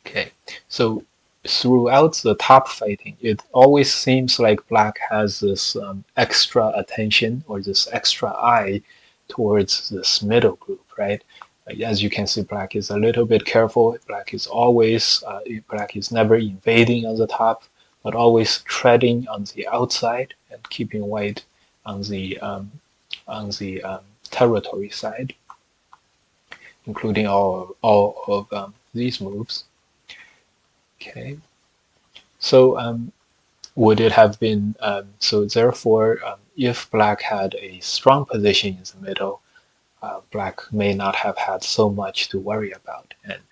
Okay. So throughout the top fighting, it always seems like black has this extra attention or this extra eye towards this middle group, right? As you can see, black is a little bit careful. Black is never invading on the top, but always treading on the outside and keeping white on the territory side, including all of these moves. Okay, so would it have been so? Therefore, if black had a strong position in the middle, black may not have had so much to worry about, and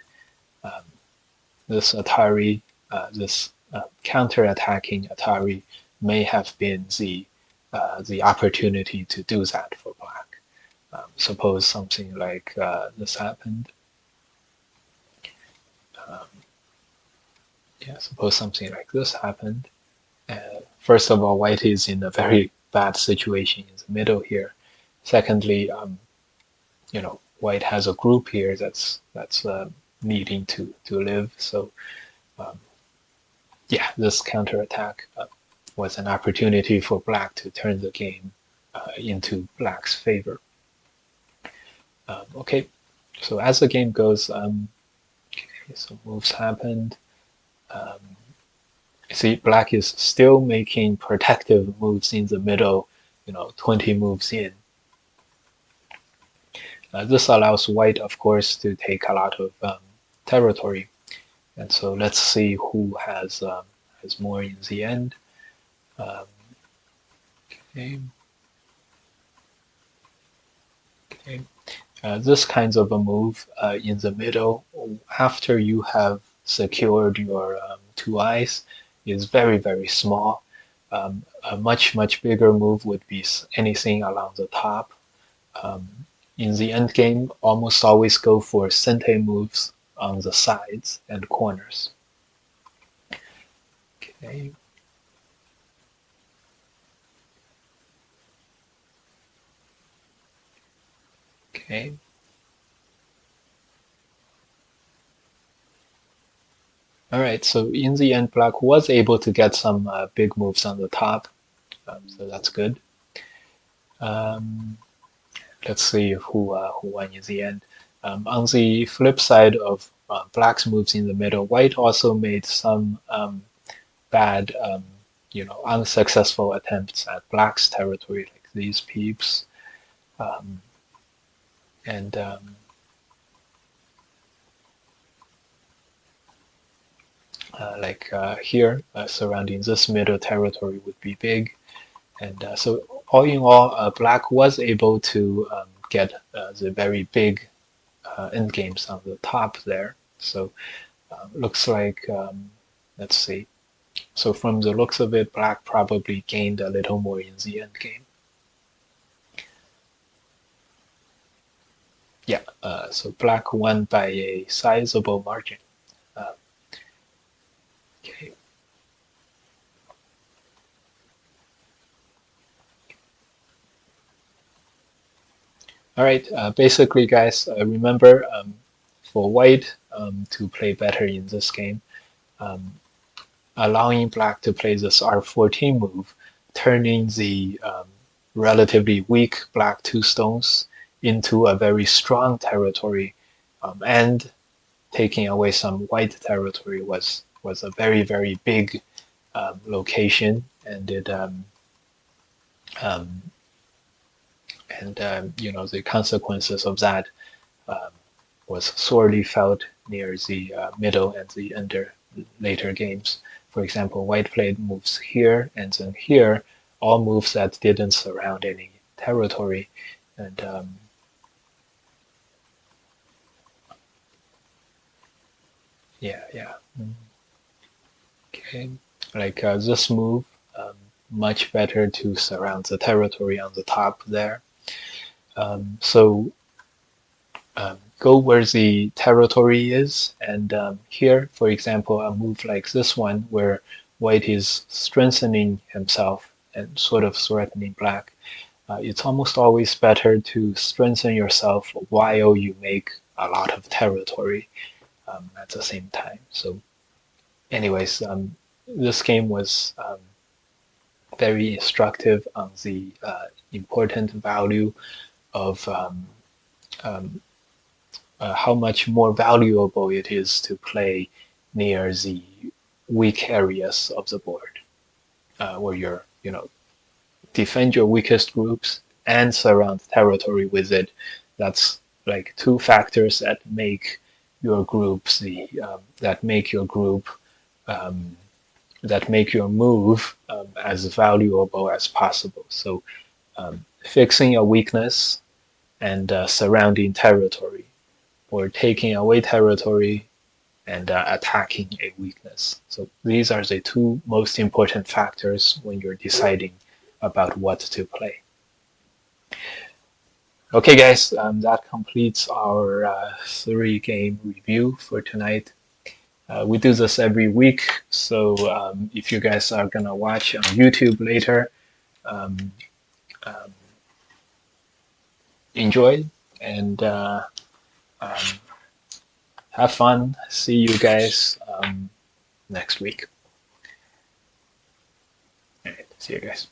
um, this Atari, this counter-attacking Atari, may have been the opportunity to do that for black. Suppose something like this happened. Um, yeah, suppose something like this happened. First of all, white is in a very bad situation in the middle here. Secondly, white has a group here that's needing to live. So um, yeah, this counterattack was an opportunity for black to turn the game into black's favor. Okay, so as the game goes, okay, so moves happened. Um, See, black is still making protective moves in the middle, 20 moves in. This allows white, of course, to take a lot of territory. And so let's see who has more in the end. Um, okay, okay. This kinds of a move in the middle, after you have secured your two eyes, is very, very small. A much bigger move would be anything along the top. Um, in the end game, almost always go for sente moves on the sides and corners. Okay, okay. All right, so in the end, Black was able to get some big moves on the top, so that's good. Um, let's see who won in the end. On the flip side of Black's moves in the middle, White also made some bad, unsuccessful attempts at Black's territory, like these peeps, um, and here, surrounding this middle territory would be big. And so all in all, Black was able to get the very big end games on the top there. So looks like, let's see. So from the looks of it, Black probably gained a little more in the end game. Yeah, so Black won by a sizable margin. Uh, okay. All right. Basically, guys, remember for White to play better in this game, um, allowing Black to play this R14 move, turning the relatively weak Black two stones into a very strong territory, and taking away some white territory was a very big location, and it um, and the consequences of that um, was sorely felt near the middle and the under later games. For example, white played moves here and then here, all moves that didn't surround any territory. And yeah. Okay. Like this move, um, much better to surround the territory on the top there. So go where the territory is. And here, for example, a move like this one, where white is strengthening himself and sort of threatening black, it's almost always better to strengthen yourself while you make a lot of territory at the same time. So, anyways, this game was very instructive on the important value of um, how much more valuable it is to play near the weak areas of the board, where you're defend your weakest groups and surround territory with it. That's like two factors that make your groups the that make your group um, that make your move as valuable as possible. So fixing a weakness and surrounding territory, or taking away territory and attacking a weakness. So these are the two most important factors when you're deciding about what to play. Okay, guys, that completes our three-game review for tonight. We do this every week, so if you guys are gonna watch on YouTube later, um, um, enjoy and um, have fun. See you guys next week. All right, see you guys.